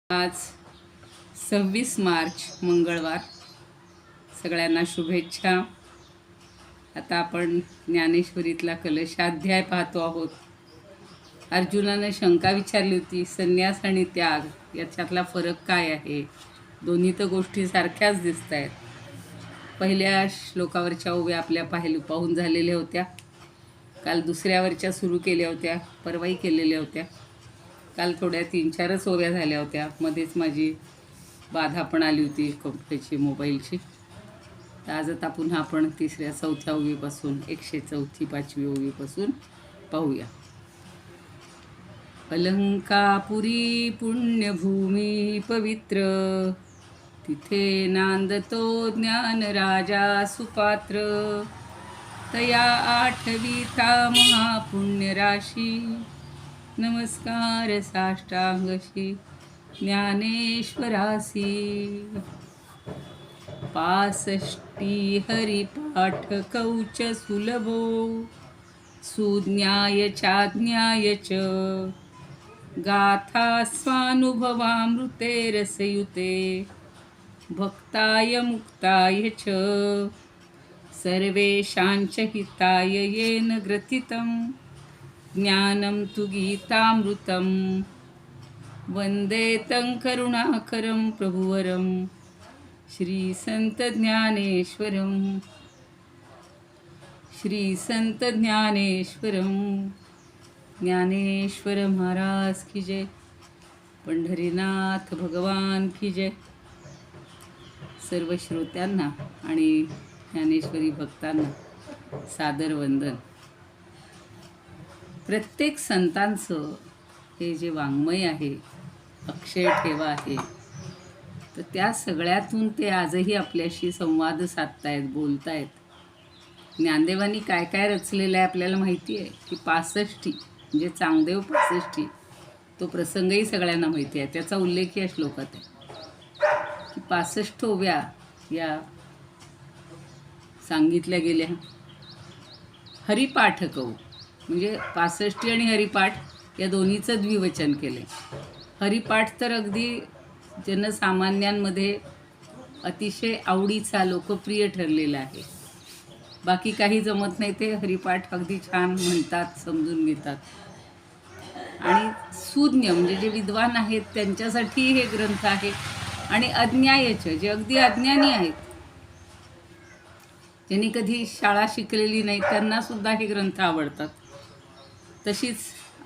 आज 26 मार्च मंगळवार. सगळ्यांना शुभेच्छा. आता आपण ज्ञानेश्वरीतला कलशाध्याय पाहतो आहोत. अर्जुनाने शंका विचारली होती, संन्यास आणि त्याग याच्यातला फरक काय आहे? दोन्ही तर गोष्टी सारख्याच दिसत आहेत. पहिल्या श्लोकावरच्या ओव्या आपल्या पाहून झालेल्या होत्या. काल दुसऱ्यावरच्या सुरू केल्या होत्या, परवाही केलेल्या होत्या. काल थोड्या 3-4च ओव्या झाल्या होत्या. मध्येच माझी बाधा पण आली होती कॉम्प्युटरची, मोबाईलची. तर आज आता पुन्हा आपण 3-4 ओवीपासून 104-5 ओवीपासून पाहूया. अलंकापुरी पुण्यभूमी पवित्र, तिथे नांदतो ज्ञान राजा सुपात्र. तया आठविता महापुण्य राशी, नमस्कार साष्टांगशी ज्ञानेश्वरासी. 65 हरिपाठ कौच सुलभो, सुज्ञाय चाज्ञाय च. गाथा स्वानुभवामृते रसयुते, भक्ताय मुक्ताय च. सर्वेषांच हिताय येन ग्रथितं, ज्ञानं तु गीतामृतं. वन्दे तं करुणाकरं प्रभुवरं, श्री संत ज्ञानेश्वरं. श्री संत ज्ञानेश्वरं. ज्ञानेश्वर महाराज की जय. पंढरीनाथ भगवान की जय. सर्व श्रोत्यांना आणि ज्ञानेश्वरी भक्तांना सादर वंदन. प्रत्येक संतांचं हे जे वाङ्मय आहे, अक्षय ठेवा आहे, तर त्या सगळ्यातून ते आजही आपल्याशी संवाद साधतायत, बोलतायत. ज्ञानदेवांनी काय काय रचलेलं आहे आपल्याला माहिती आहे की 65 म्हणजे चांगदेव 65, तो प्रसंगही सगळ्यांना माहिती आहे. त्याचा उल्लेख या श्लोकात आहे की 65 ओव्या या सांगितल्या गेल्या. हरिपाठ कौ म्हणजे 65 आणि हरिपाठ या दोन्हीचं द्विवचन केले. हरिपाठ तर अगदी जनसामान्यांमध्ये अतिशय आवडीचा, लोकप्रिय ठरलेला आहे. बाकी काही जमत नाही ते हरिपाठ अगदी छान म्हणतात, समजून घेतात. आणि सुज्ञ म्हणजे जे विद्वान आहेत त्यांच्यासाठी हे ग्रंथ आहेत. आणि अज्ञायचे, जे अगदी अज्ञानी आहेत, ज्यांनी कधी शाळा शिकलेली नाही, त्यांना सुद्धा हे ग्रंथ आवडतात. तशीच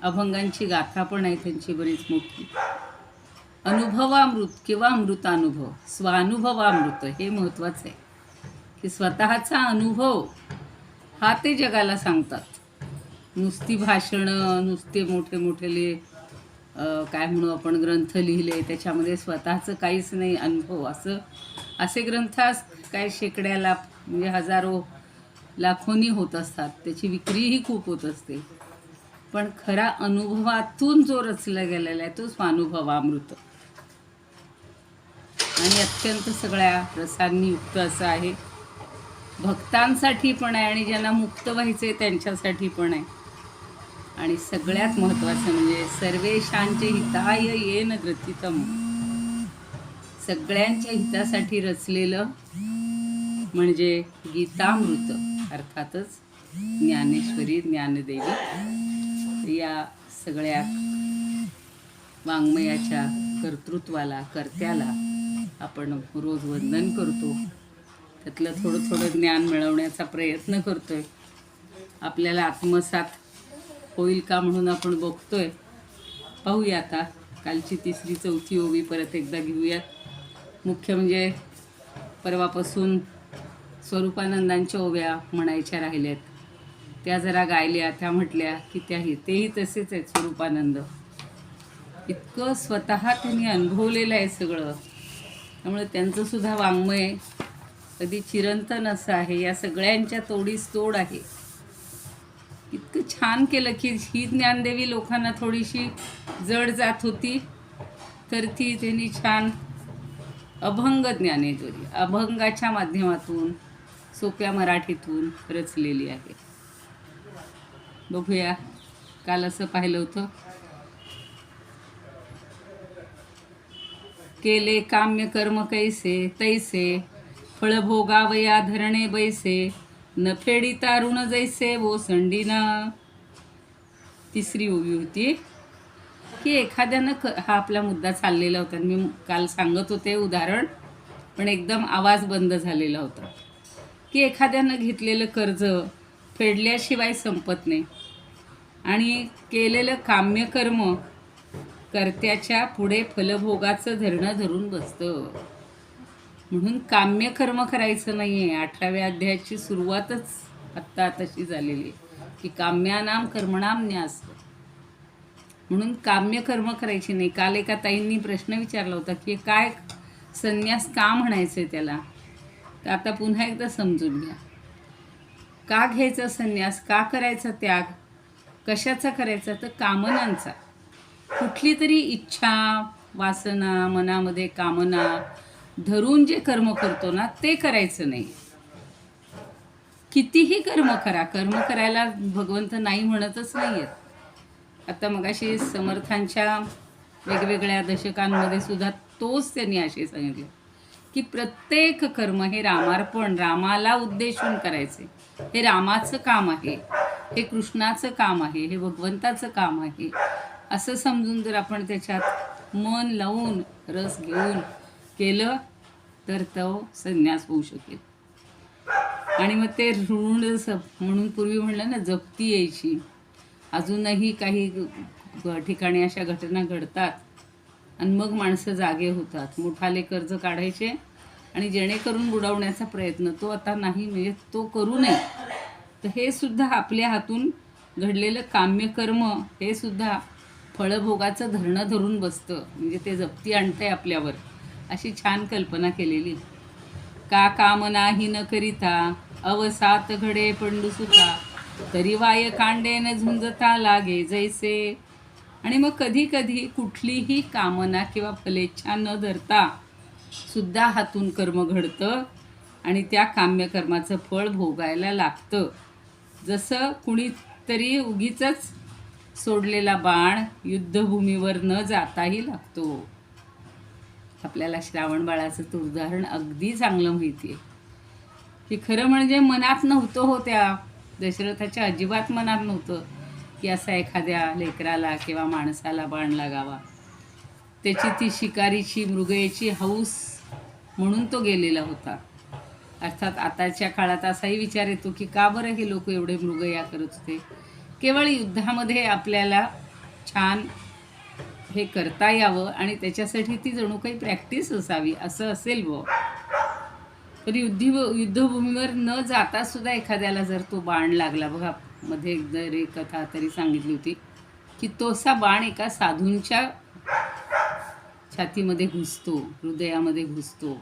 अभंगांची गाथा पण आहे त्यांची बरीच मोठी. अनुभवामृत किंवा अमृतानुभव, स्वानुभवामृत हे महत्त्वाचं आहे की स्वतःचा अनुभव हा ते जगाला सांगतात. नुसती भाषणं, नुसते मोठे मोठे काय म्हणू आपण ग्रंथ लिहिले, त्याच्यामध्ये स्वतःचं काहीच नाही अनुभव, असे ग्रंथ काय शेकड्याला म्हणजे हजारो लाखोनी होत असतात. त्याची विक्रीही खूप होत असते. पण खरा अनुभवातून जो रचला गेलेला आहे तो स्वानुभवामृत आणि अत्यंत सगळ्या रसांनी युक्त असं आहे. भक्तांसाठी पण आहे आणि ज्यांना मुक्त व्हायचे त्यांच्यासाठी पण आहे. आणि सगळ्यात महत्त्वाचं म्हणजे सर्वेशांचे हिताय येन ग्रथितम, सगळ्यांच्या हितासाठी रचलेलं म्हणजे गीतामृत, अर्थातच ज्ञानेश्वरी ज्ञानदेवी. या सगळ्या वाङ्मयाच्या कर्तृत्वाला, कर्त्याला आपण रोज वंदन करतो. त्यातलं थोडं थोडं ज्ञान मिळवण्याचा प्रयत्न करतोय. आपल्याला आत्मसात होईल का म्हणून आपण बघतोय. पाहूया आता कालची 3-4 ओवी परत एकदा घेऊयात. मुख्य म्हणजे परवापासून स्वरूपानंदांच्या ओव्या म्हणायच्या राहिल्यात, त्या जरा गायल्या. त्या म्हटल्या की तेही तसेच आहेत. स्वरूपानंद इतकं स्वतः त्यांनी अनुभवलेलं आहे सगळं, त्यामुळे त्यांचंसुद्धा वाङ्मय कधी चिरंतन असं आहे. या सगळ्यांच्या तोडीस तोड आहे. इतकं छान केलं की ही ज्ञानदेवी लोकांना थोडीशी जड जात होती, तर ती त्यांनी छान अभंग ज्ञानेश्वरी, अभंगाच्या माध्यमातून सोप्या मराठीतून रचलेली आहे. बघूया. काल असं पाहिलं होतं केले काम्य कर्म कैसे तैसे फळ भोगावया धरणे बैसे न फेडिता ऋण जैसे ओसंडीना. तिसरी ओवी होती की एखाद्यानं हा आपला मुद्दा चाललेला होता. मी काल सांगत होते उदाहरण, पण एकदम आवाज बंद झालेला होता. की एखाद्यानं घेतलेलं कर्ज फेडल्याशिवाय संपत नाही आणि केलेलं काम्यकर्म कर्त्याच्या पुढे फलभोगाचं धरणं धरून बसतं. म्हणून काम्यकर्म करायचं नाही आहे. 18व्या अध्यायाची सुरुवातच आत्ता तशी झालेली आहे की काम्यानाम कर्मणाम न्यास. म्हणून काम्यकर्म करायची नाही. काल एका ताईंनी प्रश्न विचारला होता की काय संन्यास का म्हणायचं आहे त्याला. तर आता पुन्हा एकदा समजून घ्या. का घ्यायचा संन्यास, का करायचा त्याग, कशाचा करायचा, तर कामनांचा. कुठली तरी इच्छा वासना मनामध्ये कामना धरून जे कर्म करतो ना ते करायचं नाही. कितीही कर्म करा, कर्म करायला भगवंत नाही म्हणतच नाही आहेत. आता मगाशी समर्थांच्या वेगवेगळ्या दशकांमध्ये सुद्धा तोच त्यांनी असे सांगितले की प्रत्येक कर्म हे रामार्पण, रामाला उद्देशून करायचे. हे रामाचं काम आहे, हे कृष्णाचं काम आहे, हे भगवंताचं काम आहे असं समजून जर आपण त्याच्यात मन लावून रस घेऊन केलं तर तो संन्यास होऊ शकेल. आणि मग ते ऋण म्हणून पूर्वी म्हणलं ना जप्ती यायची. अजूनही काही ठिकाणी अशा घटना घडतात आणि मग माणसं जागे होतात. मोठाले कर्ज काढायचे आणि जेणेकरून बुडवण्याचा प्रयत्न तो आता नाही, म्हणजे तो करू नये. तर हे सुद्धा आपल्या हातून घडलेलं काम्यकर्म हे सुद्धा फळभोगाचं धरणं धरून बसतं, म्हणजे ते जप्ती आणतंय आपल्यावर. अशी छान कल्पना केलेली. का कामनाही न करिता अवसात घडे पंडुसुता तरी वाय कांडेन झुंजता लागे जैसे. आणि मग कधी कधी कुठलीही कामना किंवा फलेच्छा न धरता सुद्धा हातून कर्म घडतं आणि त्या काम्यकर्माचं फळ भोगायला लागतं. जसं कुणीतरी उगीचच सोडलेला बाण युद्धभूमीवर न जाताही लागतो. आपल्याला श्रावण बाळाचं तर उदाहरण अगदी चांगलं माहिती आहे की खरं म्हणजे मनात नव्हतं हो, त्या दशरथाच्या अजिबात मनात नव्हतं की असा एखाद्या लेकराला किंवा माणसाला बाण लागावा. त्याची ती शिकारीची मृगयेची हौस म्हणून तो गेलेला होता. अर्थात आताच्या काळात असाही विचार येतो की का बरं हे लोक एवढे मृगया करत होते. केवळ युद्धामध्ये आपल्याला छान हे करता यावं आणि त्याच्यासाठी ती जणू काही प्रॅक्टिस असावी असं असेल व. तर युद्धभूमीवर न जाता सुद्धा एखाद्याला जर तो बाण लागला, बघा मध्ये एक कथा तरी सांगितली होती की तोसा बाण एका साधूंच्या छातीमध्ये घुसतो, हृदयामध्ये घुसतो.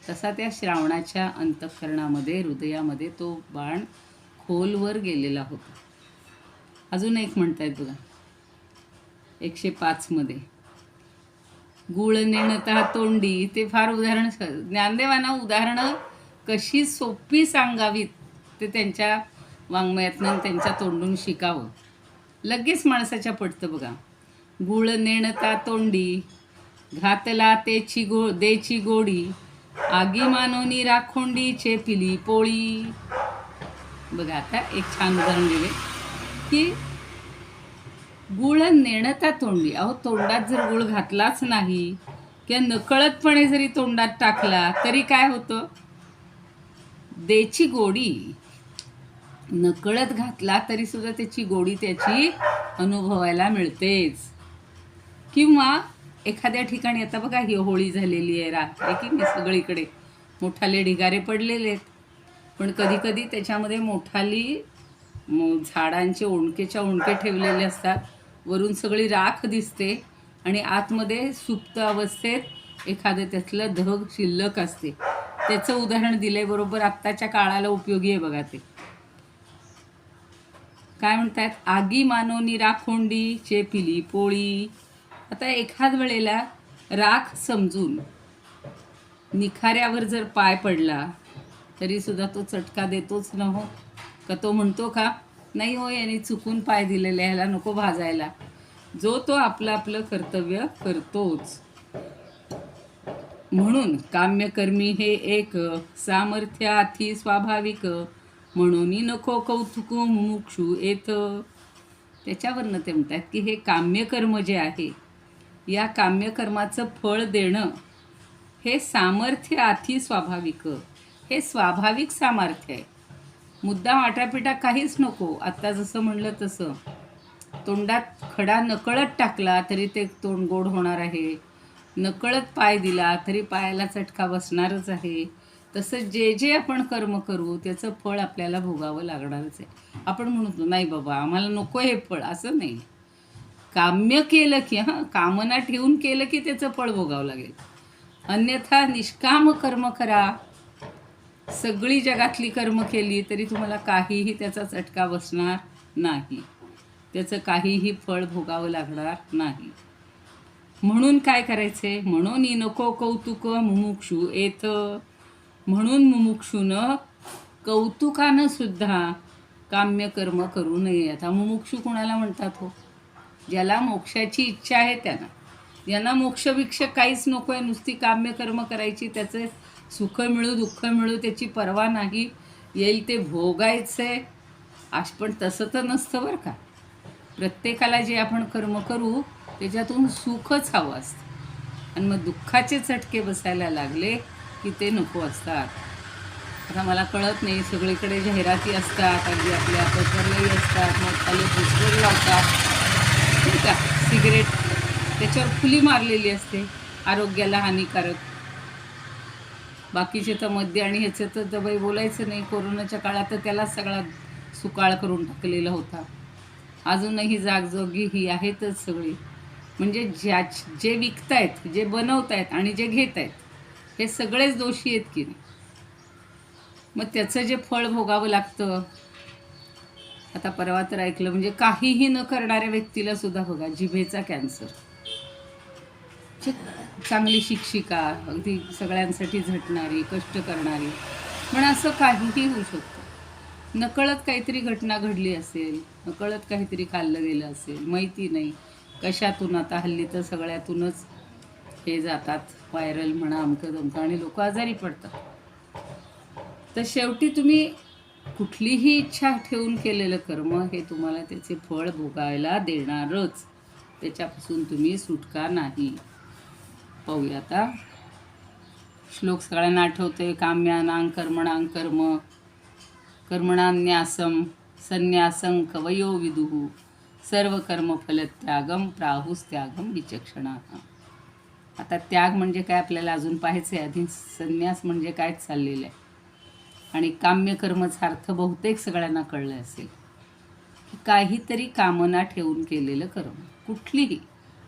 तसा त्या श्रावणाच्या अंतःकरणामध्ये हृदयामध्ये तो बाण खोलवर गेलेला होता. अजून एक म्हणतायत बघा 105 मध्ये, गुळ नेणता तोंडी. ते फार उदाहरण, ज्ञानदेवांना उदाहरणं कशी सोपी सांगावीत ते त्यांच्या वाङ्मयातनं त्यांच्या तोंडून शिकावं. लगेच माणसाच्या पडतं बघा. गुळ नेणता तोंडी घातला तेची देची गोडी आगी मानोनी राखोंडी चेपिली पोळी. बघा आता एक छान उदाहरण दिले की गुळ नेणता तोंडी. अहो तोंडात जर गुळ घातलाच नाही किंवा नकळतपणे जरी तोंडात टाकला तरी काय होतं, देची गोडी. नकळत घातला तरी सुद्धा त्याची गोडी त्याची अनुभवायला मिळतेच. किंवा एखाद्या ठिकाणी आता बघा ही होळी झालेली आहे, रात आहे की नाही, सगळीकडे मोठाले ढिगारे पडलेले आहेत. पण कधी कधी त्याच्यामध्ये मोठाली झाडांचे ओंडकेच्या ओंडके ठेवलेले असतात, वरून सगळी राख दिसते आणि आतमध्ये सुप्त अवस्थेत एखादं त्यातलं धग शिल्लक असते. त्याचं उदाहरण दिलंय, बरोबर आत्ताच्या काळाला उपयोगी आहे बघा. ते काय म्हणतात, आगी मानोनी राखोंडी चेपिली पोळी. आता एखाद वेळेला राख समजून निखाऱ्यावर जर पाय पडला तरी सुद्धा तो चटका देतोच न हो का. तो म्हणतो का नाही हो याने चुकून पाय दिलेले, ह्याला नको भाजायला. जो तो आपलं आपलं कर्तव्य करतोच. म्हणून काम्यकर्मी हे एक सामर्थ्य अति स्वाभाविक, म्हणून नको कौतुक मुमुक्षू येत. त्याच्यावरनं ते म्हणतात की हे काम्यकर्म जे आहे, या काम्यकर्माचं फळ देणं हे सामर्थ्य अति स्वाभाविक, हे स्वाभाविक सामर्थ्य आहे. मुद्दाम आटापिटा काहीच नको. आत्ता जसं म्हणलं तसं तोंडात खडा नकळत टाकला तरी ते तोंड गोड होणार आहे, नकळत पाय दिला तरी पायाला चटका बसणारच आहे. तसं जे जे आपण कर्म करू त्याचं फळ आपल्याला भोगावं लागणारच आहे. आपण म्हणतो नाही बाबा आम्हाला नको हे फळ, असं नाही. काम्य केलं की कामना ठेवून केलं की त्याचं फळ भोगावं लागेल. अन्यथा निष्काम कर्म करा, सगळी जगातली कर्म केली तरी तुम्हाला काहीही त्याचा चटका बसणार नाही, त्याचं काहीही फळ भोगावं लागणार नाही. म्हणून काय करायचे? म्हणून नको कौतुक मुमुक्षू येत. म्हणून मुमुक्षूनं कौतुकानं सुद्धा काम्यकर्म करू नये. आता मुमुक्षू कोणाला म्हणतात हो? ज्याला मोक्षाची इच्छा आहे त्यांना. ज्यांना मोक्षभिक्ष काहीच नको आहे, नुसती काम्यकर्म करायची, त्याचं सुख मिळू दुःख मिळू त्याची पर्वा नाही, येईल ते भोगायचं. पण तसं तर नसतं बरं का. प्रत्येकाला जे आपण कर्म करू त्याच्यातून सुखच हवं असतं, आणि मग दुःखाचे चटके बसायला लागले की ते नको असतात. आता मला कळत नाही, सगळीकडे जाहिराती असतात, अगदी आपल्या पेपरलाही असतात, मग खाली पोस्टर लावतात ठीक आहे, सिगरेट त्याच्यावर खुली मारलेली असते, आरोग्याला हानिकारक. बाकीचे तर मद्य आणि ह्याचं तर दबाई बोलायचं नाही. कोरोनाच्या काळात तर त्याला सगळा सुकाळ करून टाकलेला होता. अजूनही जागजोगी ही आहेतच सगळी. म्हणजे जे विकतायत, जे बनवतायत आणि जे घेत आहेत हे सगळेच दोषी आहेत की नाही. मग त्याचं जे फळ भोगावं लागतं. आता परवा तर ऐकलं, म्हणजे काहीही न करणाऱ्या व्यक्तीला सुद्धा बघा जिभेचा कॅन्सर. चांगली शिक्षिका, अगदी सगळ्यांसाठी झटणारी, कष्ट करणारी, पण असं काहीही होऊ शकतं. नकळत काहीतरी घटना घडली असेल, नकळत काहीतरी खाल्लं गेलं असेल, माहिती नाही कशातून. आता हल्ली तर सगळ्यातूनच हे जातात, व्हायरल म्हणा अमकं तमकं, आणि लोक आजारी पडतात. तर शेवटी तुम्ही कुठलीही इच्छा ठेवून केलेलं कर्म हे तुम्हाला त्याचे फळ भोगायला देणारच, त्याच्यापासून तुम्ही सुटका नाही. पाहूया आता श्लोक सगळ्यांना आठवतोय. काम्यानां कर्मणां कर्म कर्मणान्यासम संन्यासं कवयो विदुः सर्व कर्मफलत्यागम प्राहुस्त्यागम विचक्षणा. आता त्याग म्हणजे काय आपल्याला अजून पाहायचं आहे. आधी संन्यास म्हणजे काय चाललेलं आहे, आणि काम्यकर्मचा अर्थ बहुतेक सगळ्यांना कळलं असेल की काहीतरी कामना ठेवून केलेलं कर्म, कुठलीही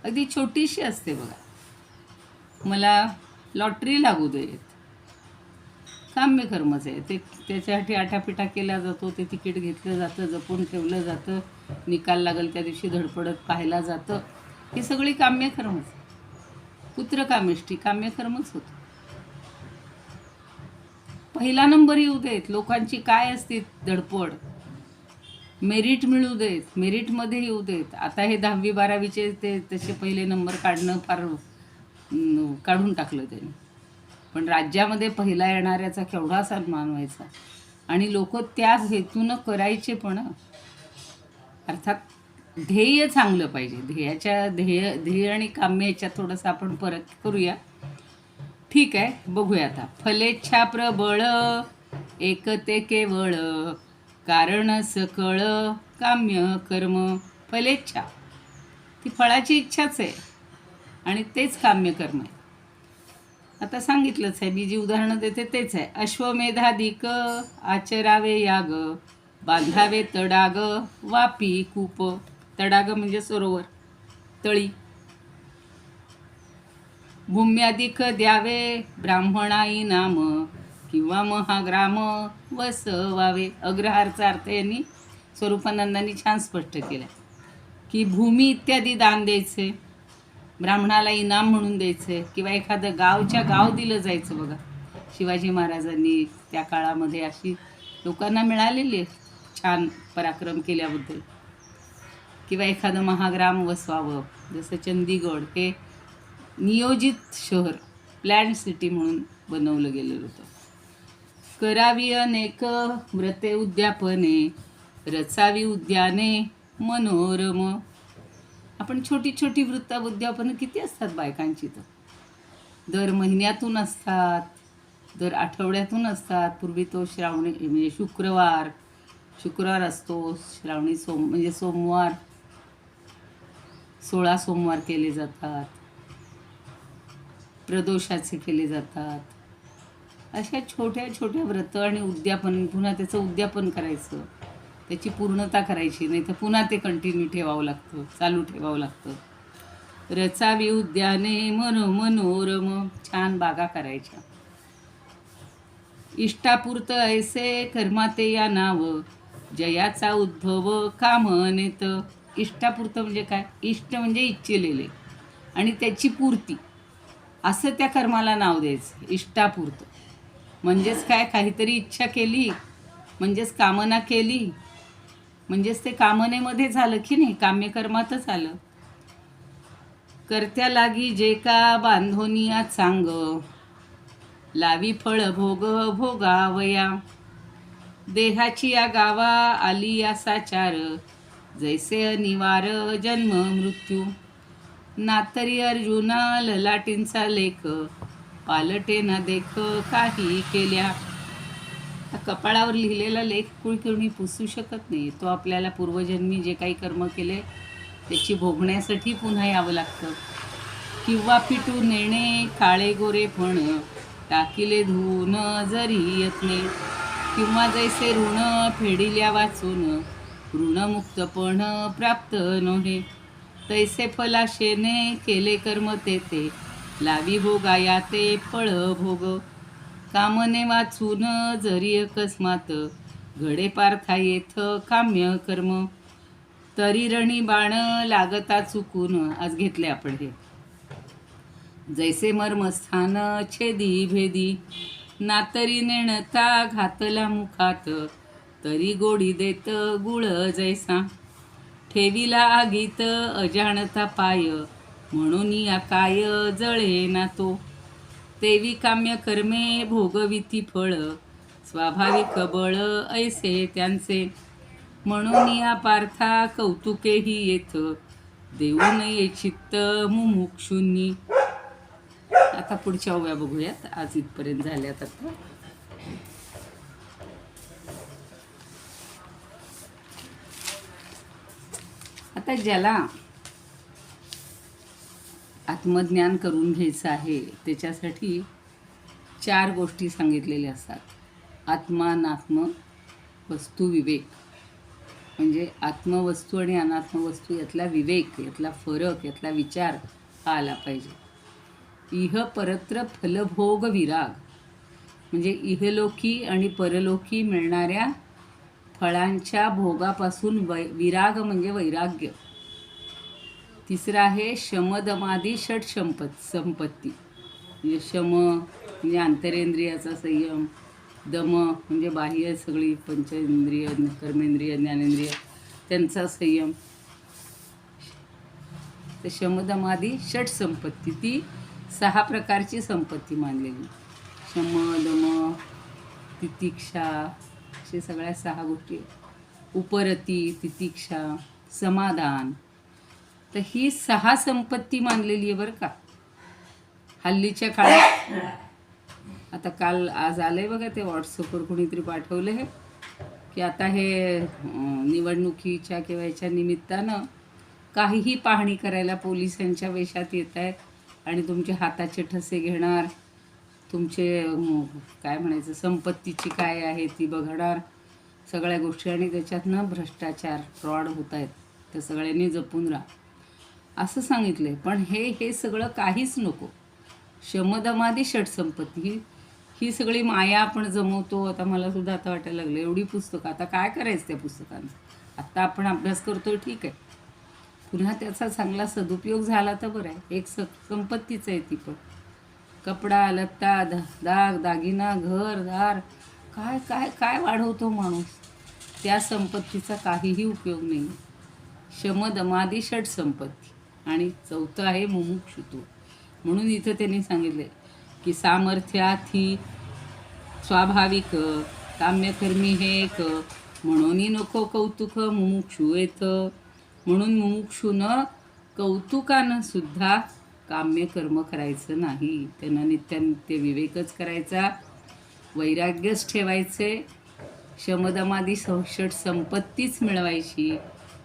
अगदी छोटीशी असते बघा. मला लॉटरी लागू देत, काम्यकर्मच आहे ते. त्याच्यासाठी आठापिठा केला जातो, ते तिकीट घेतलं जातं, जपून ठेवलं जातं, निकाल लागेल त्या दिवशी धडपडत पाहायला जातं. ही सगळी काम्यकर्मच. पुत्रकामेष्टी काम्यकर्मच होतं. पहिला नंबर येऊ देत, लोकांची काय असते धडपड, मेरिट मिळू देत, मेरिटमध्ये येऊ देत. आता हे 10वी 12वीचे ते तसे पहिले नंबर काढणं फार काढून टाकलं त्यांनी. पण राज्यामध्ये पहिला येणाऱ्याचा केवढा सन्मान व्हायचा, आणि लोक त्या हेतूनं करायचे. पण अर्थात ध्येय चांगलं पाहिजे. ध्येय आणि काम्य याच्यात थोडंसं आपण परत करूया. ठीक आहे, बघूया आता. फलेच्छा प्रबळ एकते केवळ कारण सकळ काम्य कर्म. फलेच्छा ती फळाची इच्छाच आहे, आणि तेच काम्यकर्म आहे. आता सांगितलंच आहे, मी जी उदाहरणं देते तेच आहे. अश्वमेधाधिक आचरावे याग, बांधावे तडाग वापी कूप. तडाग म्हणजे सरोवर, तळी. भूम्याधिक द्यावे ब्राह्मणाई नाम, किंवा महाग्राम वसवावे. अग्रहारचा अर्थ यांनी स्वरूपानंदांनी छान स्पष्ट केला की भूमी इत्यादी दान द्यायचे, ब्राह्मणाला इनाम म्हणून द्यायचं, किंवा एखादं गाव दिलं जायचं. बघा शिवाजी महाराजांनी त्या काळामध्ये अशी लोकांना मिळालेली आहे छान पराक्रम केल्याबद्दल. किंवा एखादं महाग्राम वसवावं, जसं चंदीगड हे नियोजित शहर, प्लॅन्ड सिटी म्हणून बनवलं गेलेलं होतं. करावी अनेक व्रते उद्यापने, रचावी उद्याने मनोरम. आपण छोटी छोटी वृत्त उद्यापनं किती असतात बायकांची, तर दर महिन्यातून असतात, दर आठवड्यातून असतात. पूर्वी तो श्रावणी म्हणजे शुक्रवार असतो. श्रावणी म्हणजे सोमवार, 16 सोमवार केले जातात, प्रदोषाचे केले जातात. अशा छोट्या छोट्या व्रत आणि उद्यापन, पुन्हा त्याचं उद्यापन करायचं, त्याची पूर्णता करायची, नाही तर पुन्हा ते कंटिन्यू ठेवावं लागतं, चालू ठेवावं लागतं. रचावी उद्याने मनोरम, छान बागा करायच्या. इष्टापुरत ऐसे कर्माते या नाव, जयाचा उद्भव कामनेत. इष्टापुरत म्हणजे काय? इष्ट म्हणजे इच्छिलेले आणि त्याची पूर्ती, असं त्या कर्माला नाव द्यायचं. इष्टापुरतं म्हणजेच काय? काहीतरी इच्छा केली म्हणजेच कामना केली म्हणजेच ते कामनेमध्ये झालं की नाही, काम्यकर्मातच आलं. कर्त्या लागी जे का बांधोनिया चांग, लावी फळ भोग भोगावया. देहाची या गावा आली या साचार, जैसे अनिवार जन्म मृत्यू. नातरी अर्जुना ललाटींचा लेख, पालटे ना देख काही केल्या. कपाळावर लिहिलेला लेख कुणी पुसू शकत नाही. तो आपल्याला पूर्वजन्मी जे काही कर्म केले त्याची भोगण्यासाठी पुन्हा यावं लागतं. किंवा फिटू नेणे काळे गोरे पण, टाकिले धुवून जरी यत्ने. किंवा जैसे ऋण फेडिल्या वाचून, ऋणमुक्तपण प्राप्त नव्हे. तैसे फलाशेने केले कर्म ते लावी भोगाया ते फळ भोग. कामने वाचून जरी अकस्मात, घडे पार्था येथ काम्य कर्म. तरी रणी बाण लागता चुकून. आज घेतले आपण हे. जैसे मर्मस्थान छेदी भेदी, नातरी नेणता घातला मुखात. तरी गोडी देत गुळ जैसा, ठेविला आगीत अजाणता पाय. म्हणून या काय जळे ना तो. तेवी काम्य कर्मे भोगविती फळ, स्वाभाविक बळ ऐसे त्यांचे. म्हणून या पार्था कौतुकेही येथ, देऊ नये चित्त मुमुक्षुनी. आता पुढच्या ओव्या बघूयात. आज इथपर्यंत झाल्यात. आता ज्याला आत्मज्ञान करून घ्यायचं आहे त्याच्यासाठी 4 गोष्टी सांगितलेल्या असतात. आत्मा, अनात्म, वस्तू, विवेक. म्हणजे आत्मवस्तू आणि अनात्मवस्तू यातला विवेक, यातला फरक, यातला विचार हा आला पाहिजे. इह परत्र फलभोग विराग, म्हणजे इहलोकी आणि परलोकी मिळणाऱ्या फळांच्या भोगापासून विराग म्हणजे वैराग्य. तिसरं आहे शमदमादी षट संपत्ती. म्हणजे शम म्हणजे आंतरेंद्रियाचा संयम, दम म्हणजे बाह्य सगळी पंचेंद्रिय, कर्मेंद्रिय, ज्ञानेंद्रिय त्यांचा संयम. तर शमदमादी षट संपत्ती, ती 6 प्रकारची संपत्ती मानलेली. शम, दम, तितिक्षा, असे सगळ्या 6 गोष्टी. उपरती, तितिक्षा, समाधान. तर ही 6 संपत्ती मानलेली आहे बरं का हल्लीच्या काळात. आता आज आलंय बघा ते व्हॉट्सअपवर कोणीतरी पाठवलं आहे की आता हे निवडणुकीच्या किंवा याच्या निमित्तानं काहीही पाहणी करायला पोलिसांच्या वेशात येत आहेत आणि तुमचे हाताचे ठसे घेणार, तुमचे काय म्हणायचं संपत्तीची काय आहे ती बघणार, सगळ्या गोष्टी. आणि त्याच्यातनं भ्रष्टाचार, फ्रॉड होत आहेत. तर सगळ्यांनी जपून राहा असं सांगितलं. पण हे सगळं काहीच नको. शमदमादी षटसंपत्ती ही सगळी माया आपण जमवतो. आता मला सुद्धा आता वाटायला लागलं एवढी पुस्तकं, आता काय करायचं त्या पुस्तकांचं. आत्ता आपण अभ्यास करतोय ठीक आहे, पुन्हा त्याचा चांगला सदुपयोग झाला तर बरं आहे. एक संपत्तीच आहे ती. पण कपडा, लत्ता, दागिना, घर दार, काय काय काय वाढवतो माणूस. त्या संपत्तीचा काहीही उपयोग नाही. शमदमादी षट संपत्ती. आणि 4थं आहे मुमुक्षुत्व. म्हणून इथं त्यांनी सांगितले की सामर्थ्याथी स्वाभाविक काम्यकर्मी हे एक म्हणून नको कौतुक मुमुक्षू येत. म्हणून मुमुक्षून कौतुकानं सुद्धा काम्यकर्म करायचं नाही. त्यांना नित्यानित्य विवेकच करायचा, वैराग्यच ठेवायचे, शमदमादी षट संपत्तीच मिळवायची,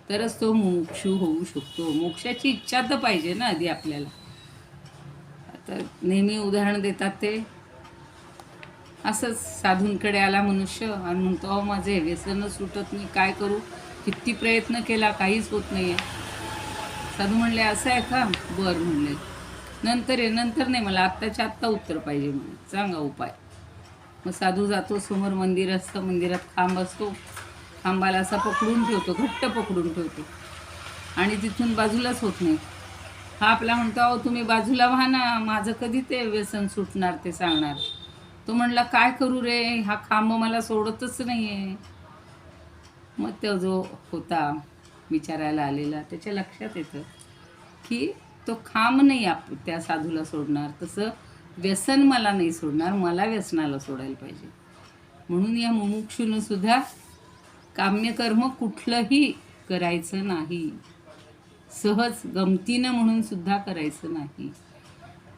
तरच तो मुमुक्षू होऊ शकतो. मोक्षाची इच्छा तर पाहिजे ना आधी आपल्याला. आता नेहमी उदाहरण देतात ते असंच, साधूंकडे आला मनुष्य आणि म्हणतो अहो माझे व्यसनच सुटत नाही, काय करू, किती प्रयत्न केला काहीच होत नाही आहे. साधू म्हणले असं आहे का, बरं म्हणले, नंतर नाही, मला आत्ताच्या आत्ता उत्तर पाहिजे म्हणून, सांगा उपाय. मग साधू जातो, समोर मंदिर असतं, मंदिरात खांब असतो, खांबाला असा पकडून ठेवतो, घट्ट पकडून ठेवतो आणि तिथून बाजूलाच होत नाही. हा आपला म्हणतो अहो तुम्ही बाजूला व्हा ना, माझं कधी ते व्यसन सुटणार ते सांगणार. तो म्हणला काय करू रे, हा खांब मला सोडतच नाही आहे. मग तो जो होता विचारायला आलेला त्याच्या लक्षात येतं की तो खांब नाही त्या साधूला सोडणार, तसं व्यसन मला नाही सोडणार, मला व्यसनाला सोडायला पाहिजे. म्हणून या मुमुक्षूनं सुद्धा काम्यकर्म कुठलंही करायचं नाही, सहज गमतीनं म्हणून सुद्धा करायचं नाही,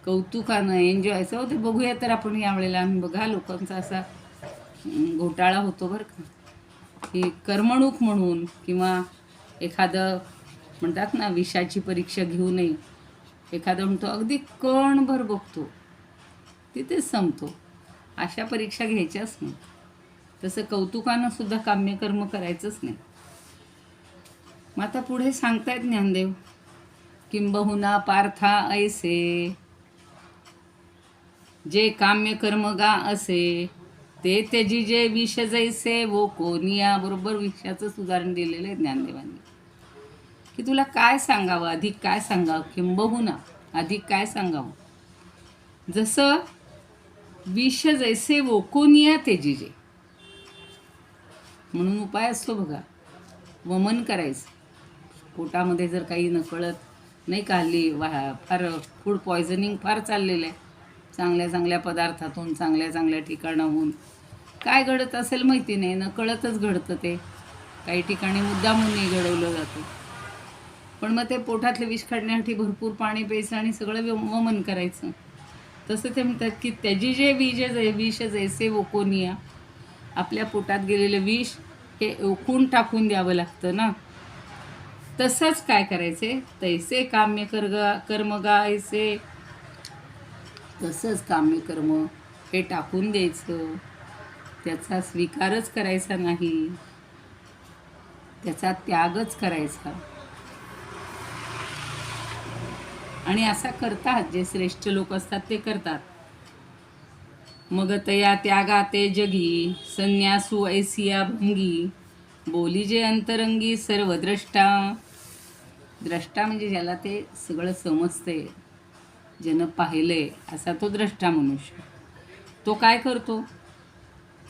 कौतुकानं एन्जॉयचं. हो ते बघूया तर आपण यावेळेला. बघा लोकांचा असा घोटाळा होतो बरं का, की करमणूक म्हणून किंवा एखादं म्हणतात ना विषाची परीक्षा घेऊ नये, एखादं म्हणतो अगदी कणभर बघतो तिथेच संपतो, अशा परीक्षा घ्यायच्याच नाही. तसं कौतुकानं सुद्धा काम्यकर्म करायचंच नाही. मग आता पुढे सांगतायत ज्ञानदेव, किंबहुना पार्था ऐसे जे काम्यकर्म गा असे ते त्याची जे विष जैसे वो कोनिया. बरोबर विषयाचंच उदाहरण दिलेलं आहे ज्ञानदेवांनी, की तुला काय सांगावं, अधिक काय सांगावं, किंबहुना अधिक काय सांगावं. जसं विष जैसे वोकोनिया तेजिजे, म्हणून उपाय असतो बघा, वमन करायचं. पोटामध्ये जर काही नकळत नाही का, हल्ली फार फूड पॉयझनिंग फार चाललेलं आहे, चांगल्या चांगल्या पदार्थातून, चांगल्या चांगल्या ठिकाणाहून काय घडत असेल माहिती नाही, नकळतच घडतं ते. काही ठिकाणी मुद्दामूनही घडवलं जातं. पण मग ते पोटातले विष काढण्यासाठी भरपूर पाणी प्यायचं आणि सगळं वमन करायचं. तसं ते म्हणतात की त्याची जे विष जैसे ओकोनिया, आपल्या पोटात गेलेलं विष हे ओकून टाकून द्यावं लागतं ना. तसंच काय करायचे, तैसे काम्य कर्म गायचे, तसंच काम्यकर्म हे टाकून द्यायचं, त्याचा स्वीकारच करायचा नाही, त्याचा त्यागच करायचा. आणि असा करतात जे श्रेष्ठ लोक असतात ते करतात. मग तया त्यागा ते जगी संन्यासू ऐसिया भंगी बोली जे अंतरंगी सर्व द्रष्टा. द्रष्टा म्हणजे ज्याला ते सगळं समजते, ज्यानं पाहिलंय असा तो द्रष्टा मनुष्य. तो काय करतो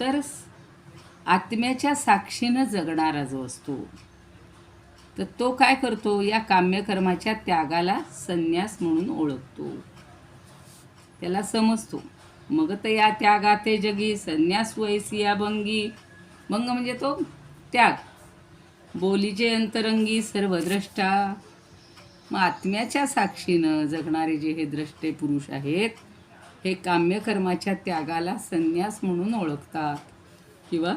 तर आत्म्याच्या साक्षीनं जगणारा जो असतो, तर तो काय करतो, या काम्यकर्माच्या त्यागाला संन्यास म्हणून ओळखतो, त्याला समजतो. मग तर या त्यागाते जगी संन्यास वैसिया भंगी. भंग म्हणजे तो त्याग. बोलीचे अंतरंगी सर्व द्रष्टा. मग आत्म्याच्या साक्षीनं जगणारे जे हे द्रष्टे पुरुष आहेत, हे काम्यकर्माच्या त्यागाला संन्यास म्हणून ओळखतात किंवा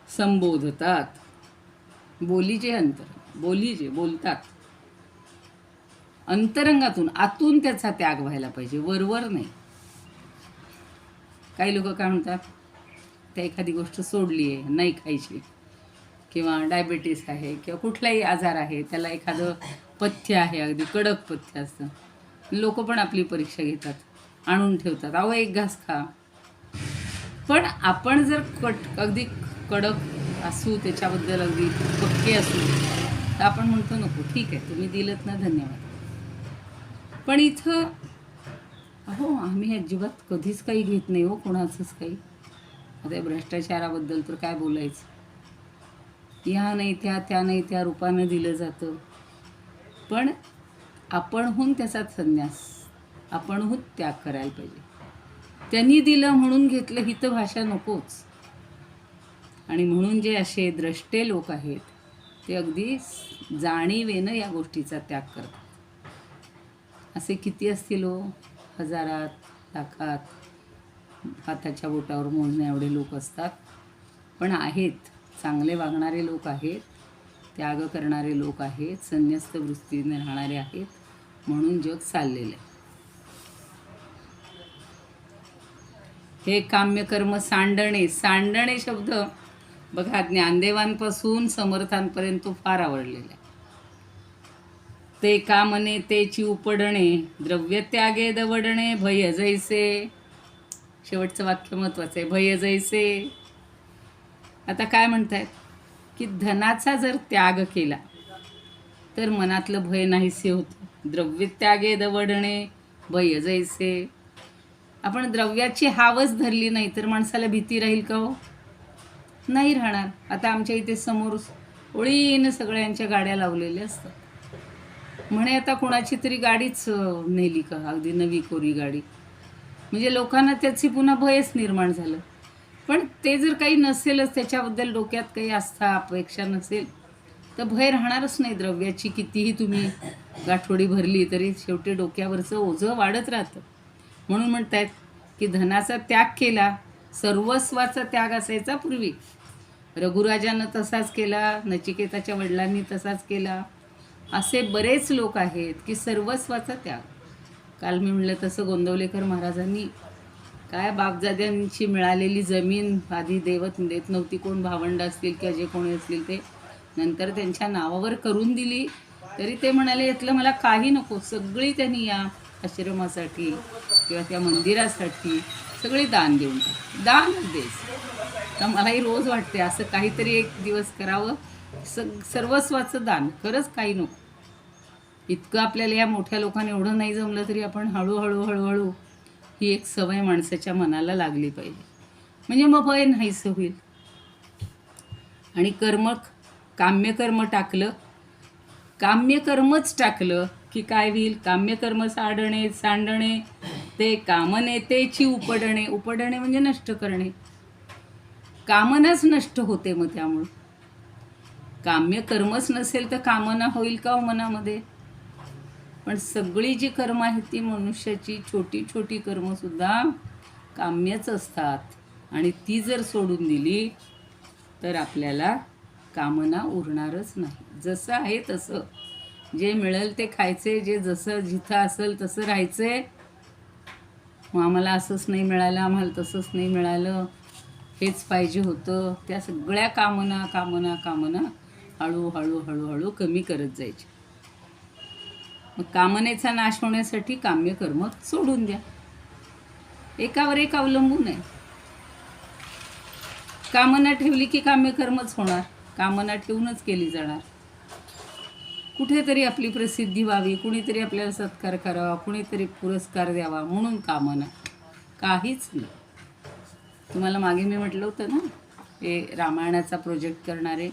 संबोधतात. बोलीचे अंतर, बोली जे बोलतात अंतरंगातून, आतून त्याचा त्याग व्हायला पाहिजे, वरवर नाही. काही लोक काय म्हणतात, त्या एखादी गोष्ट सोडली आहे, नाही खायची, किंवा डायबिटीस आहे किंवा कुठलाही आजार आहे, त्याला एखादं पथ्य आहे, अगदी कडक पथ्य असतं, लोक पण आपली परीक्षा घेतात, आणून ठेवतात, अहो एक घास खा. पण आपण जर अगदी कडक असू, त्याच्याबद्दल अगदी पक्के असू, तर आपण म्हणतो नको, ठीक आहे तुम्ही दिलत ना, धन्यवाद. पण इथं अहो आम्ही अजिबात कधीच काही घेत नाही हो, कोणाचंच काही. आता भ्रष्टाचाराबद्दल तर काय बोलायचं, ह्या नाही त्या नाही त्या रूपानं दिलं जातं. पण आपणहून त्याचा संन्यास, आपणहून त्याग करायला पाहिजे. त्यांनी दिलं म्हणून घेतलं ही तर भाषा नकोच. आणि म्हणून जे असे द्रष्टे लोक आहेत ते अगदी जाणीवेनं या गोष्टीचा त्याग करतात. असे किती असतील हो? हजारात, लाखात, हाताच्या बोटावर मोजण्या एवढे लोक असतात. पण आहेत, चांगले वागणारे लोक आहेत, त्याग करणारे लोक आहेत, संन्यस्त वृत्तीने राहणारे आहेत, म्हणून जग चाललेलं आहे. हे काम्यकर्म सांडणे, सांडणे शब्द बघा ज्ञानदेवांपासून समर्थांपर्यंत तो फार आवडलेला आहे. ते कामने तेची उपडणे, द्रव्य त्यागे दवडणे, भय जैसे. शेवटचं वाक्य महत्वाचं आहे, भय जैसे. आता काय म्हणतायत की धनाचा जर त्याग केला तर मनातलं भय नाहीसे होतं. द्रव्य त्यागे दवडणे, भय जैसे. आपण द्रव्याची हावच धरली नाही तर माणसाला भीती राहील का हो? नाही राहणार. आता आमच्या इथे समोर ओळीनं सगळ्यांच्या गाड्या लावलेल्या असतात. म्हणे आता कोणाची तरी गाडीच नेली का, अगदी नवी कोरी गाडी, म्हणजे लोकांना त्याची पुन्हा भयच निर्माण झालं. पण ते जर काही नसेलच, त्याच्याबद्दल डोक्यात काही आस्था अपेक्षा नसेल तर भय राहणारच नाही. द्रव्याची कितीही तुम्ही गाठोडी भरली तरी शेवटी डोक्यावरचं ओझं वाढत राहतं. म्हणून म्हणतायत की धनाचा त्याग केला, सर्वस्वाचा त्याग असायचा पूर्वी. रघुराजानं तसाच केला, नचिकेताच्या वडिलांनी तसाच केला. असे बरेच लोक आहेत की सर्वस्वाचा त्याग. काल मी म्हणलं तसं गोंदवलेकर महाराजांनी काय बापजाद्यांची मिळालेली जमीन आधी देत नव्हती, कोण भावंड असतील किंवा जे कोणी असतील ते, नंतर त्यांच्या नावावर करून दिली. तरी ते म्हणाले यातलं मला काही नको, सगळी त्यांनी या आश्रमासाठी किंवा त्या मंदिरासाठी सगळी दान देऊन टाकली. दान देस. तर मलाही रोज वाटते असं काहीतरी एक दिवस करावं, सर्वस्वाचं दान, खरंच काही नको. इतकं आपल्याला या मोठ्या लोकांनी एवढं नाही जमलं तरी आपण हळूहळू हळूहळू ही एक सवय माणसाच्या मनाला लागली पाहिजे, म्हणजे मग भय नाहीसं होईल. आणि काम्यकर्म टाकलं, काम्यकर्मच टाकलं की काय होईल? काम्यकर्म सांडणे, ते कामने तेची उपडणे. उपडणे म्हणजे नष्ट करणे. कामनाच नष्ट होते. मग त्यामुळं काम्यकर्मच नसेल तर कामना होईल का हो मनामध्ये? पण सगळी जी कर्म आहेत ती मनुष्याची छोटी छोटी कर्मसुद्धा काम्यच असतात. आणि ती जर सोडून दिली तर आपल्याला कामना उरणारच नाही. जसं आहे तसं, जे मिळेल ते खायचे, जे जसं जिथं असेल तसं राहायचे. मग आम्हाला असंच नाही मिळालं, आम्हाला तसंच नाही मिळालं, हेच पाहिजे होतं, त्या सगळ्या कामना कामना कामना हळूहळू हळूहळू कमी करत जायचे. मग कामनेचा नाश होण्यासाठी काम्यकर्म सोडून द्या. एकावर एक अवलंबून आहे. कामना ठेवली की काम्यकर्मच होणार. कामना ठेवूनच केली जाणार. कुठेतरी आपली प्रसिद्धी व्हावी, कुणीतरी आपल्याला सत्कार करावा, कुणीतरी पुरस्कार द्यावा म्हणून कामना, काहीच नाही. तुम्हाला मागे मी म्हटलं होतं ना, हे रामायणाचा प्रोजेक्ट करणारे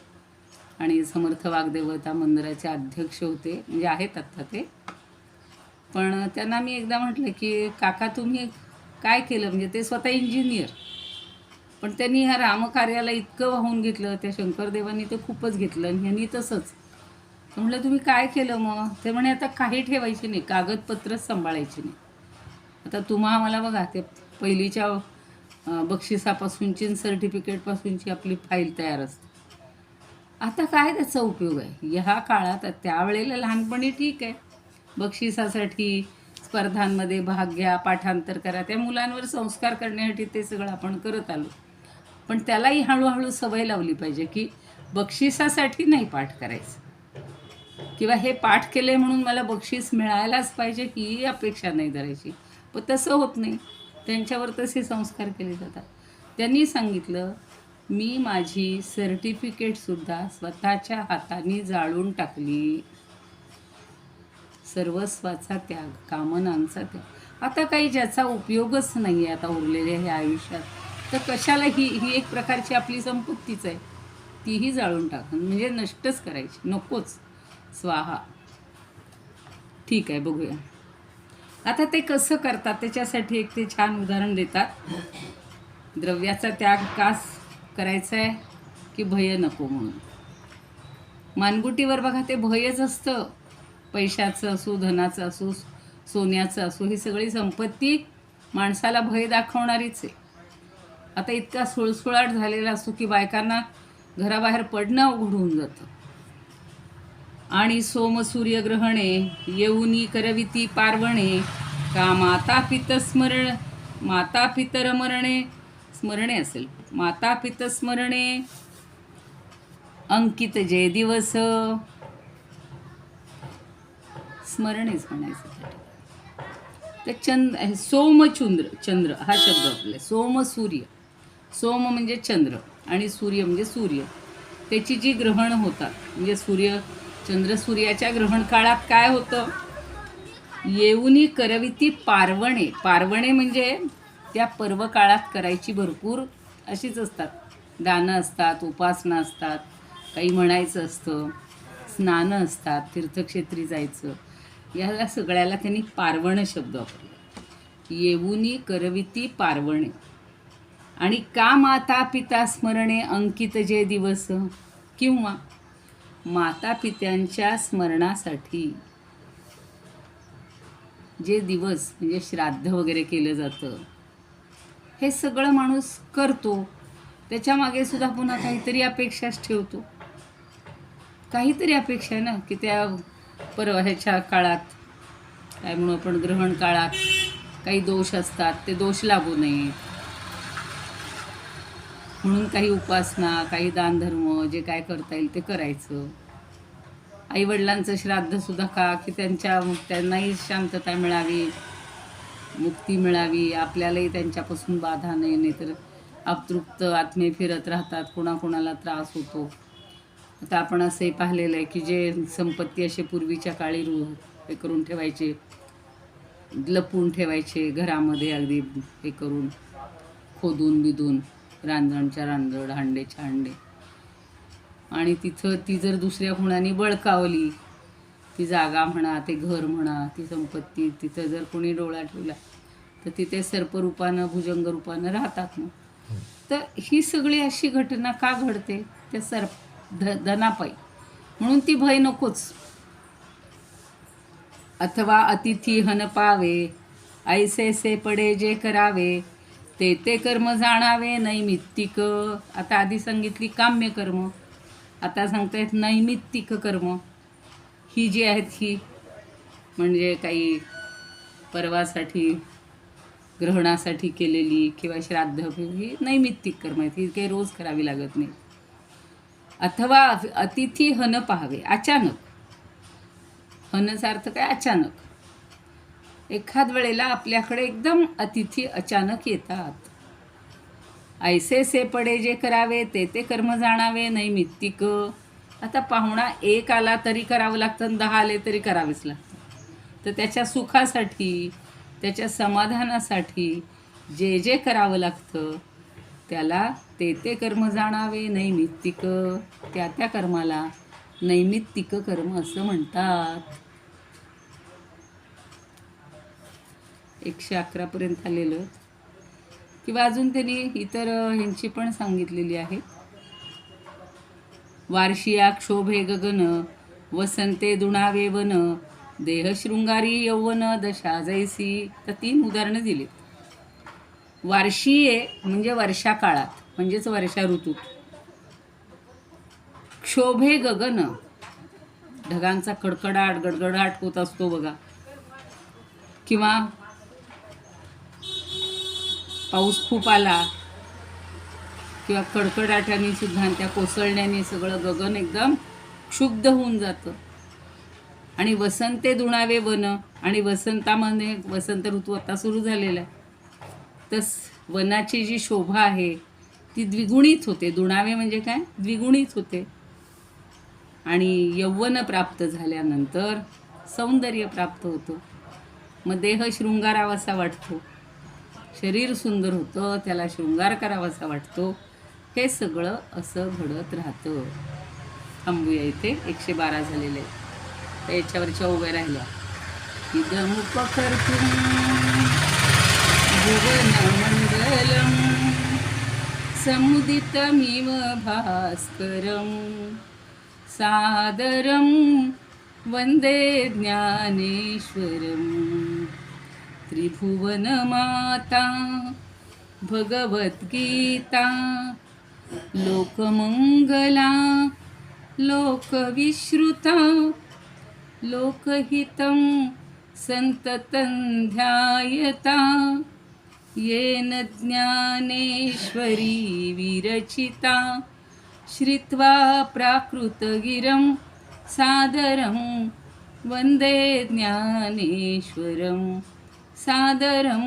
आणि समर्थ वाग्देवता मंदिराचे अध्यक्ष होते, म्हणजे आहेत आत्ता ते. पण त्यांना मी एकदा म्हटलं की काका तुम्ही काय केलं, म्हणजे ते स्वतः इंजिनियर, पण त्यांनी ह्या रामकार्याला इतकं वाहून घेतलं, त्या शंकरदेवांनी ते खूपच घेतलं आणि ह्यांनी तसंच. म्हटलं तुम्ही काय केलं मग? ते म्हणे आता काही ठेवायचे नाही, कागदपत्रच सांभाळायचे नाही. आता मला बघा, ते पहिलीच्या बक्षिसापासूनची सर्टिफिकेटपासूनची आपली फाईल तयार असते. आता काय त्याचा उपयोग आहे ह्या काळात? त्यावेळेला लहानपणी ठीक आहे, बक्षिसासाठी स्पर्धांमध्ये भाग घ्या, पाठांतर करा, त्या मुलांवर संस्कार करण्यासाठी ते सगळं आपण करत आलो. पण त्यालाही हळूहळू सवय लावली पाहिजे की बक्षिसासाठी नाही पाठ करायचं, किंवा हे पाठ केले म्हणून मला बक्षीस मिळायलाच पाहिजे ही अपेक्षा नाही धरायची. पण तसं होत नाही, त्यांच्यावर तसे संस्कार केले जातात. त्यांनी सांगितलं मी माझी सर्टिफिकेटसुद्धा स्वतःच्या हाताने जाळून टाकली. सर्वस्वाचा त्याग, कामनांचा त्याग. आता काही ज्याचा उपयोगच नाही आहे आता उरलेल्या ह्या आयुष्यात, तर कशाला ही एक प्रकारची आपली संपत्तीच आहे, तीही जाळून टाकून म्हणजे नष्टच करायची, नकोच, स्वाहा. ठीक आहे, बघूया. आता ते कसं करतात त्याच्यासाठी एक ते छान उदाहरण देतात. द्रव्याचा त्याग कास करायचा आहे की भय नको म्हणून. मानगुटीवर बघा ते भयच असतं. पैशाचं असो, धनाचं असो, सोन्याचं असो, ही सगळी संपत्ती माणसाला भय दाखवणारीच आहे. आता इतका सुळसुळाट झालेला असतो की बायकांना घराबाहेर पडणं अवघड होऊन जातं. आणि सोम सूर्यग्रहणे येऊनी करविती पार्वणे का माता पित स्मरण माता पितर मरणे स्मरणे असेल माता पित स्मरणे अंकित जे दिवस स्मरणेच म्हणायचं. ते सोमचंद्र चंद्र हा शब्द आपला सोम सूर्य. सोम म्हणजे चंद्र आणि सूर्य म्हणजे सूर्य. त्याची जी ग्रहण होतात म्हणजे चंद्र सूर्याच्या ग्रहण काळात काय होतं, येऊनी करविती पार्वणे. पार्वणे म्हणजे त्या पर्व काळात करायची भरपूर अशीच असतात. दानं असतात, उपासना असतात, काही म्हणायचं असतं, स्नानं असतात, तीर्थक्षेत्री जायचं. या सगळ्याला त्यांनी पार्वण शब्द वापरला. येऊनी करविती पार्वणे. आणि का माता पिता स्मरणे अंकित जे दिवस, किंवा माता पित्यांच्या स्मरणासाठी जे दिवस म्हणजे श्राद्ध वगैरे केलं जातं, हे सगळं माणूस करतो. त्याच्यामागे सुद्धा पुन्हा काहीतरी अपेक्षाच ठेवतो. काहीतरी अपेक्षा आहे ना, की त्या ह्याच्या काळात काय म्हणू आपण, ग्रहण काळात काही दोष असतात, ते दोष लागू नये म्हणून काही उपासना, काही दानधर्म जे काय करता येईल ते करायचं. आईवडिलांचं श्राद्धसुद्धा का, की त्यांनाही शांतता मिळावी, मुक्ती मिळावी, आपल्यालाही त्यांच्यापासून बाधा नाही तर अतृप्त आत्मे फिरत राहतात, कोणाकोणाला त्रास होतो. आता आपण असंही पाहिलेलं आहे की जे संपत्ती असे पूर्वीच्या काळी हे करून ठेवायचे, लपून ठेवायचे घरामध्ये, अगदी हे करून खोदून बिदून, रांजणच्या रांजण, हांडेच्या हांडे, आणि तिथं ती जर दुसऱ्या कोणाने बळकावली, ती जागा म्हणा, ते घर म्हणा, ती संपत्ती, तिथं जर कोणी डोळा ठेवला तर तिथे सर्परूपानं, भुजंगरूपानं राहतात ना. तर ही सगळी अशी घटना का घडते, त्या धनापायी. म्हणून ती भय नकोच. अथवा अतिथी हन पावे, ऐसेसे पडे जे करावे, ते कर्म जाणावे नैमित्तिक. आता आधी सांगितली काम्य कर्म, आता सांगतायत नैमित्तिक कर्म. ही जी आहेत ही म्हणजे काही पर्वासाठी, ग्रहणासाठी केलेली किंवा श्राद्ध, ही नैमित्तिक कर्म आहेत, ही काही रोज करावी लागत नाही. अथवा अतिथी हन पाहावे, अचानक. हनचा अर्थ काय, अचानक. एखाद वेळेला आपल्याकडे एकदम अतिथी अचानक येतात. ऐसे पडे जे करावे, ते कर्म जाणावे नैमित्तिक. आता पाहुणा एक आला तरी करावं लागतं, 10 आले तरी करावेच लागतं. तर त्याच्या सुखासाठी, त्याच्या समाधानासाठी जे करावं लागतं त्याला ते कर्म जाणावे नैमित्तिक. त्या कर्माला नैमित्तिक कर्म असं म्हणतात. 111 पर्यंत आलेलं. किंवा अजून त्यांनी इतर ह्यांची पण सांगितलेली आहे. वार्षिया क्षोभे गगन, वसंते दुणावे वन, देह शृंगारी यौवन दशा जैसी. तर 3 उदाहरणं दिली. वार्षीये म्हणजे वर्षा काळात, म्हणजेच वर्षा ऋतूत. क्षोभे गगन, ढगांचा कडकडाट गडगडाट होत असतो बघा, किंवा पाऊस खूप आला किंवा कडकडाटाने सुद्धा, त्या कोसळण्याने सगळं गगन एकदम क्षुब्ध होऊन जातं. आणि वसंते दुणावे वन, आणि वसंतामध्ये, वसंत ऋतू आता सुरू झालेला आहे, तर वनाची जी शोभा आहे ती द्विगुणित होते. दुणावे म्हणजे काय, द्विगुणित होते. आणि यौवन प्राप्त झाल्यानंतर सौंदर्य प्राप्त होतं. मग देह शृंगारावासा वाटतो, शरीर सुंदर होतं, त्याला शृंगार करावासा वाटतो. हे सगळं असं घडत राहतं. थांबूया इथे, 112 झालेले, तर याच्यावरच्या उभ्या राहिल्या. इदमुपकर्तुं भुवनमण्डलं समुदितमिव भास्करं सादरं वन्दे ज्ञानेश्वरं त्रिभुवनमाता भगवद्गीता लोकमंगला लोकविश्रुता लोकहितं संततं ध्यायता येन ज्ञानेश्वरी विरचिता श्रुत्वा प्राकृतगिरं सादरं वन्दे ज्ञानेश्वरं सादरं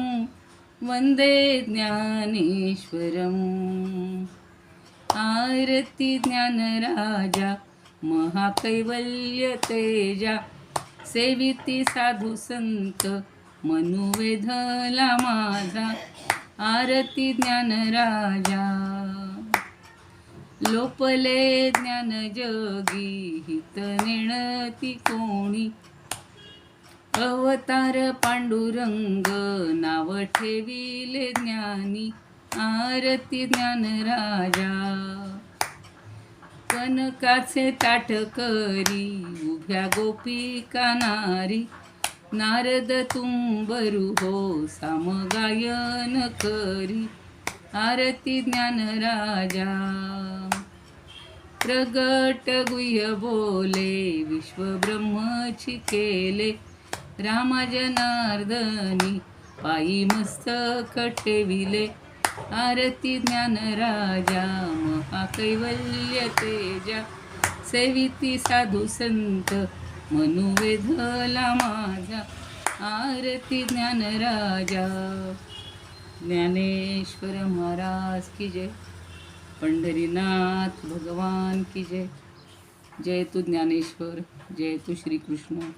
वन्दे ज्ञानेश्वरम् आरती ज्ञानराजा महाकैवल्य तेजा सेविती साधू संत मनुवेधला माझा आरती ज्ञानराजा लोपले ज्ञान जगी हित नेणती कोणी अवतार पांडुरंग नाव ठेविले ज्ञानी आरती ज्ञानराजा कनकाचे ताट करी उभ्या गोपिका नारी नारद तुंबरू हो सामगायन करी आरती ज्ञानराजा प्रगट गुह्य बोले विश्वब्रह्मची केले रामा जनार्दनी पायी मस्तक ठेविले आरती ज्ञानराजा महाकैवल्य तेजा सेविती साधू संत मनुवेधला माझा आरती ज्ञानराजा ज्ञानेश्वर महाराज की जय पंढरीनाथ भगवान की जय जय तू ज्ञानेश्वर जय तू श्री कृष्ण